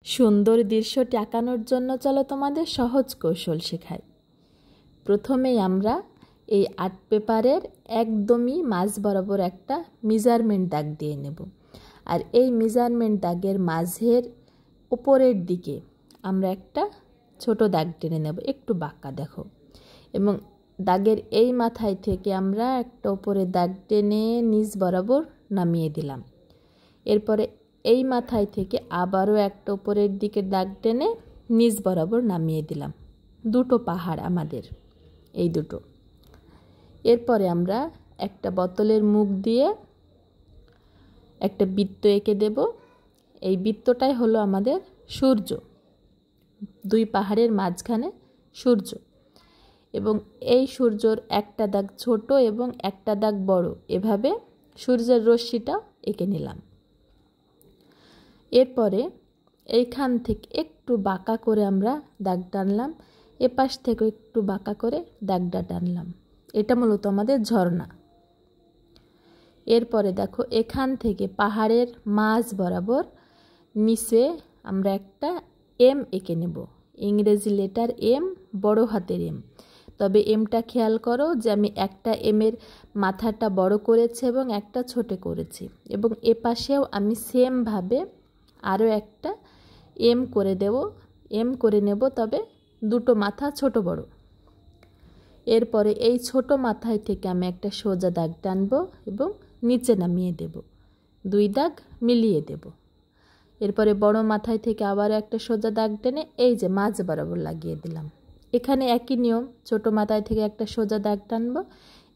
সুন্দর দৃশ্যটি আঁকানোর জন্য চলো তোমাদের সহজ কৌশল শেখাই। প্রথমেই আমরা এই আর্ট পেপারের একদমই মাঝ বরাবর একটা মেজারমেন্ট দাগ দিয়ে নেব। আর এই মেজারমেন্ট দাগের মাঝের উপরের দিকে আমরা একটা ছোট দাগ টেনে নেব, একটু বাঁকা দেখো। এবং দাগের এই মাথায় থেকে আমরা একটা উপরে দাগ টেনে নিচ বরাবর নামিয়ে দিলাম। এরপরে এই মাথায় থেকে আবারও একটা উপরের দিকে দাগ টেনে নিচ বরাবর নামিয়ে দিলাম। দুটো পাহাড় আমাদের এই দুটো। এরপরে আমরা একটা বোতলের মুখ দিয়ে একটা বৃত্ত এঁকে দেব। এই বৃত্তটাই হলো আমাদের সূর্য, দুই পাহাড়ের মাঝখানে সূর্য। এবং এই সূর্যর একটা দাগ ছোট এবং একটা দাগ বড়, এভাবে সূর্যের রশ্মিটা এঁকে নিলাম। এরপরে এইখান থেকে একটু বাঁকা করে আমরা দাগ টানলাম, এপাশ থেকে একটু বাঁকা করে দাগটা টানলাম। এটা মূলত আমাদের ঝর্ণা। এরপরে দেখো এখান থেকে পাহাড়ের মাঝ বরাবর নিচে আমরা একটা এম এঁকে নেব, ইংরেজি লেটার এম, বড় হাতের এম। তবে এমটা খেয়াল করো যে আমি একটা এমের মাথাটা বড় করেছি এবং একটা ছোট করেছি। এবং এপাশেও আমি সেমভাবে আরও একটা এম করে দেব, এম করে নেব, তবে দুটো মাথা ছোট বড়। এরপরে এই ছোট মাথায় থেকে আমি একটা সোজা দাগ টানবো এবং নিচে নামিয়ে দেব, দুই দাগ মিলিয়ে দেব। এরপরে বড় মাথায় থেকে আবার একটা সোজা দাগ টেনে এই যে মাঝ বরাবর লাগিয়ে দিলাম। এখানে একই নিয়ম, ছোট মাথায় থেকে একটা সোজা দাগ টানবো,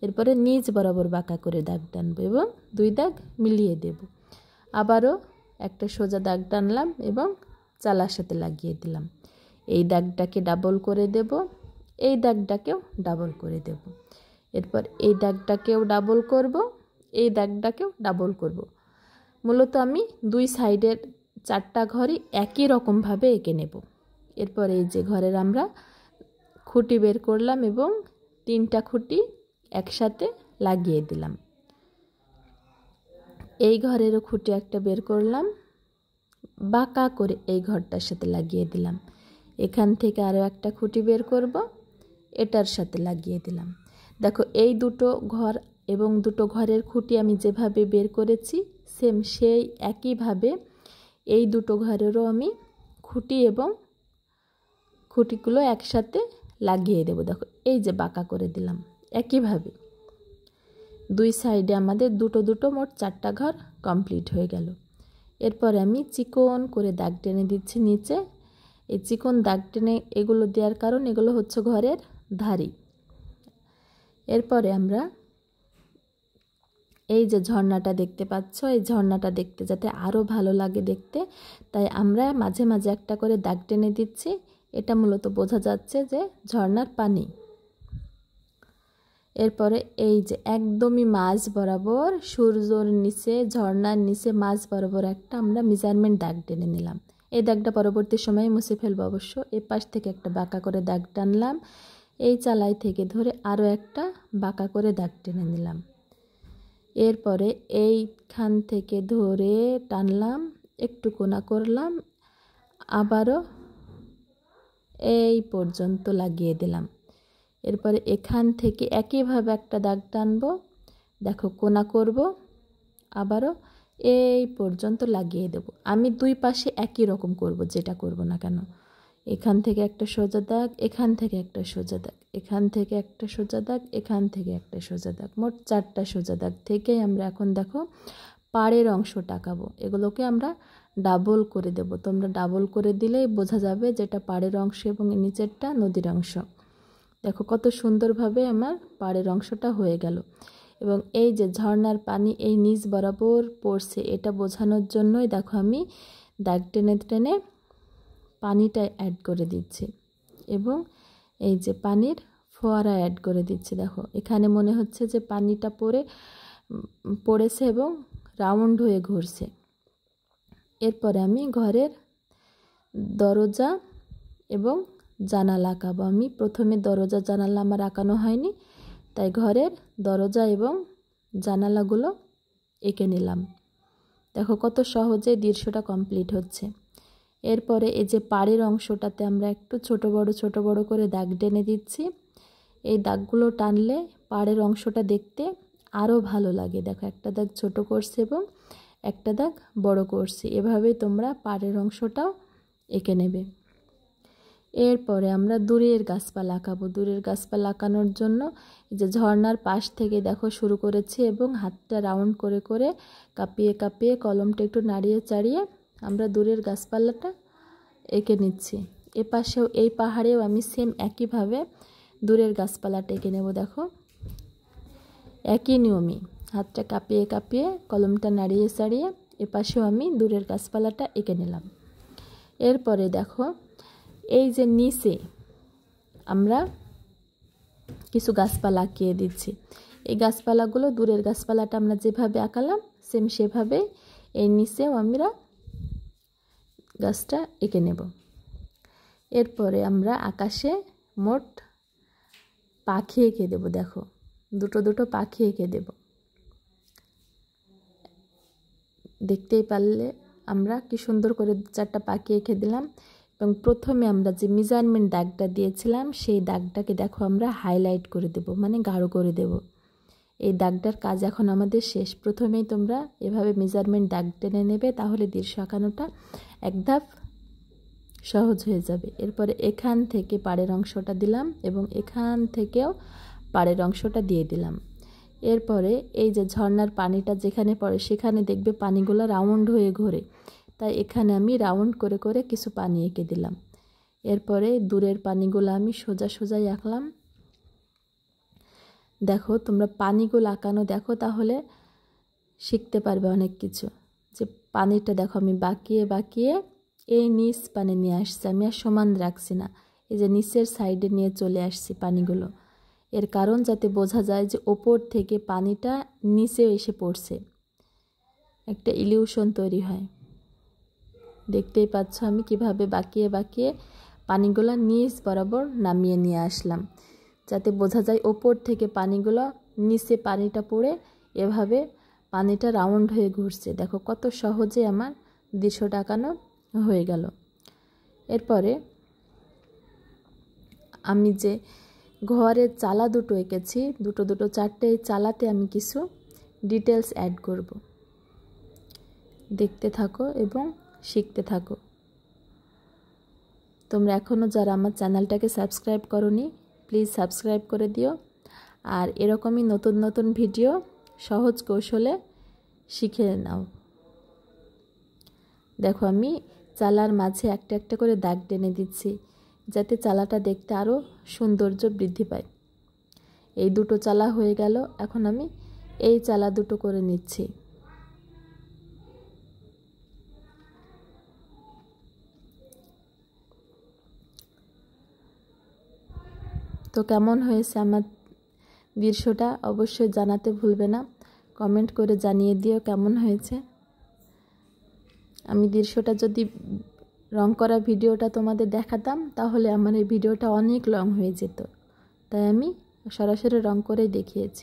এরপরে নিচ বরাবর বাঁকা করে দাগ টানবো এবং দুই দাগ মিলিয়ে দেব। আবারও একটা সোজা দাগ টানলাম এবং চালার সাথে লাগিয়ে দিলাম। এই দাগটাকে ডাবল করে দেব, এই দাগটাকেও ডাবল করে দেব। এরপর এই দাগটাকেও ডাবল করব, এই দাগটাকেও ডাবল করব। মূলত আমি দুই সাইডের চারটা ঘরই একই রকমভাবে এঁকে নেব। এরপর এই যে ঘরের আমরা খুঁটি বের করলাম এবং তিনটা খুঁটি একসাথে লাগিয়ে দিলাম। এই ঘরেরও খুঁটি একটা বের করলাম, বাঁকা করে এই ঘরটার সাথে লাগিয়ে দিলাম। এখান থেকে আরও একটা খুঁটি বের করব, এটার সাথে লাগিয়ে দিলাম। দেখো এই দুটো ঘর এবং দুটো ঘরের খুঁটি আমি যেভাবে বের করেছি সেম সেই একইভাবে এই দুটো ঘরেরও আমি খুঁটি এবং খুঁটিগুলো একসাথে লাগিয়ে দেব। দেখো এই যে বাঁকা করে দিলাম। একইভাবে দুই সাইডে আমাদের দুটো দুটো মোট চারটা ঘর কমপ্লিট হয়ে গেল। এরপরে আমি চিকন করে দাগ টেনে দিচ্ছি নিচে। এই চিকন দাগ টেনে এগুলো দেওয়ার কারণ এগুলো হচ্ছে ঘরের ধারি। এরপরে আমরা এই যে ঝর্ণাটা দেখতে পাচ্ছ, এই ঝর্ণাটা দেখতে যাতে আরও ভালো লাগে দেখতে, তাই আমরা মাঝে মাঝে একটা করে দাগ টেনে দিচ্ছি। এটা মূলত বোঝা যাচ্ছে যে ঝর্ণার পানি। এরপরে এই যে একদমই মাঝ বরাবর সূর্যর নিচে, ঝর্ণার নিচে মাঝ বরাবর একটা আমরা মেজারমেন্ট দাগ টেনে নিলাম। এই দাগটা পরবর্তী সময়ে মুছে ফেলবো অবশ্য। এই পাশ থেকে একটা বাঁকা করে দাগ টানলাম, এই চালাই থেকে ধরে আরও একটা বাঁকা করে দাগ টেনে নিলাম। এরপরে এইখান থেকে ধরে টানলাম, একটু কোনা করলাম, আবারও এই পর্যন্ত লাগিয়ে দিলাম। এরপরে এখান থেকে একইভাবে একটা দাগ টানবো, দেখো কোনা করব, আবারও এই পর্যন্ত লাগিয়ে দেব। আমি দুই পাশে একই রকম করব, যেটা করব না কেন। এখান থেকে একটা সোজা দাগ, এখান থেকে একটা সোজা দাগ, এখান থেকে একটা সোজা দাগ, এখান থেকে একটা সোজা দাগ, মোট চারটা সোজা দাগ থেকেই আমরা এখন দেখো পাড়ের অংশটা আঁকাবো। এগুলোকে আমরা ডাবল করে দেব। তোমরা ডাবল করে দিলেই বোঝা যাবে যেটা পাড়ের অংশ এবং নিচেরটা নদীর অংশ। দেখো কত সুন্দরভাবে আমার পাড়ের অংশটা হয়ে গেল। এবং এই যে ঝর্ণার পানি এই নিচ বরাবর পড়ছে, এটা বোঝানোর জন্যই দেখো আমি দাগ টেনে টেনে পানিটা অ্যাড করে দিচ্ছি এবং এই যে পানির ফোয়ারা অ্যাড করে দিচ্ছি। দেখো এখানে মনে হচ্ছে যে পানিটা পড়েছে এবং রাউন্ড হয়ে ঘুরছে। এরপরে আমি ঘরের দরজা এবং জানালা আঁকাবো। আমি প্রথমে দরজা জানালা আমার আঁকানো হয়নি, তাই ঘরের দরজা এবং জানালাগুলো এঁকে নিলাম। দেখো কত সহজে দৃশ্যটা কমপ্লিট হচ্ছে। এরপরে এই যে পাড়ের অংশটাতে আমরা একটু ছোট বড় করে দাগ টেনে দিচ্ছি। এই দাগগুলো টানলে পাড়ের অংশটা দেখতে আরও ভালো লাগে। দেখো একটা দাগ ছোট করছি এবং একটা দাগ বড় করছি। এভাবেই তোমরা পাড়ের অংশটাও এঁকে নেবে। এরপরে আমরা দূরের গাছপালা আঁকাবো। দূরের গাছপালা আঁকানোর জন্য এই যে ঝর্ণার পাশ থেকে দেখো শুরু করেছি এবং হাতটা রাউন্ড করে করে কাঁপিয়ে কলমটা একটু নাড়িয়ে চাড়িয়ে আমরা দূরের গাছপালাটা এঁকে নিচ্ছি। এপাশেও এই পাহাড়েও আমি সেম একইভাবে দূরের গাছপালাটা এঁকে নেব। দেখো একই নিয়মে হাতটা কাঁপিয়ে কলমটা নাড়িয়ে চাড়িয়ে এপাশেও আমি দূরের গাছপালাটা এঁকে নিলাম। এরপরে দেখো এই যে নিচে আমরা কিছু গাছপালা আঁকিয়ে দিচ্ছি। এই গাছপালাগুলো দূরের গাছপালাটা আমরা যেভাবে আঁকালাম সেম সেভাবে এই নিচেও আমরা গাছটা এঁকে নেব। এরপরে আমরা আকাশে মোট পাখি এঁকে দেব। দেখো দুটো পাখি এঁকে দেব। দেখতেই পারলে আমরা কি সুন্দর করে 4টা পাখি এঁকে দিলাম। এবং প্রথমে আমরা যে মেজারমেন্ট দাগটা দিয়েছিলাম সেই দাগটাকে দেখো আমরা হাইলাইট করে দেব, মানে গাঢ় করে দেব। এই দাগটার কাজ এখন আমাদের শেষ। প্রথমেই তোমরা এভাবে মেজারমেন্ট দাগ টেনে নেবে, তাহলে দৃশ্য আঁকানোটা এক ধাপ সহজ হয়ে যাবে। এরপরে এখান থেকে পাড়ের অংশটা দিলাম এবং এখান থেকেও পাড়ের অংশটা দিয়ে দিলাম। এরপরে এই যে ঝর্ণার পানিটা যেখানে পড়ে সেখানে দেখবে পানিগুলো রাউন্ড হয়ে ঘোরে, তাই এখানে আমি রাউন্ড করে করে কিছু পানি এঁকে দিলাম। এরপরে দূরের পানিগুলো আমি সোজাই আঁকলাম। দেখো তোমরা পানিগুলো আঁকানো দেখো, তাহলে শিখতে পারবে অনেক কিছু। যে পানিটা দেখো আমি বাঁকিয়ে এই নিচ পানি নিয়ে আসছি, আমি আর সমান রাখছি না, এই যে নিচের সাইডে নিয়ে চলে আসছি পানিগুলো। এর কারণ যাতে বোঝা যায় যে ওপর থেকে পানিটা নিচে এসে পড়ছে, একটা ইলিউশন তৈরি হয়। দেখতেই পাচ্ছ আমি কিভাবে বাঁকিয়ে পানিগুলো নিচ বরাবর নামিয়ে নিয়ে আসলাম, যাতে বোঝা যায় ওপর থেকে পানিগুলো নিচে পানিটা পড়ে এভাবে পানিটা রাউন্ড হয়ে ঘুরছে। দেখো কত সহজে আমার দৃশ্যটা আঁকানো হয়ে গেল। এরপরে আমি যে ঘরের চালা দুটো এঁকেছি, দুটো 4টে, এই চালাতে আমি কিছু ডিটেলস অ্যাড করব। দেখতে থাকো এবং শিখতে থাকো। তোমরা এখনও যারা আমার চ্যানেলটাকে সাবস্ক্রাইব করোনি প্লিজ সাবস্ক্রাইব করে দিও। আর এরকমই নতুন ভিডিও সহজ কৌশলে শিখে নাও। দেখো আমি চালার মাঝে একটা করে দাগ টেনে দিচ্ছি, যাতে চালাটা দেখতে আরও সৌন্দর্য বৃদ্ধি পায়। এই দুটো চালা হয়ে গেল। এখন আমি এই চালা দুটো করে নিচ্ছি। তো কেমন হয়েছে আমার দৃশ্যটা অবশ্যই জানাতে ভুলবে না, কমেন্ট করে জানিয়ে দিও কেমন হয়েছে। আমি দৃশ্যটা যদি রং করা ভিডিওটা তোমাদের দেখাতাম তাহলে আমার এই ভিডিওটা অনেক লং হয়ে যেত, তাই আমি সরাসরি রং করেই দেখিয়েছি।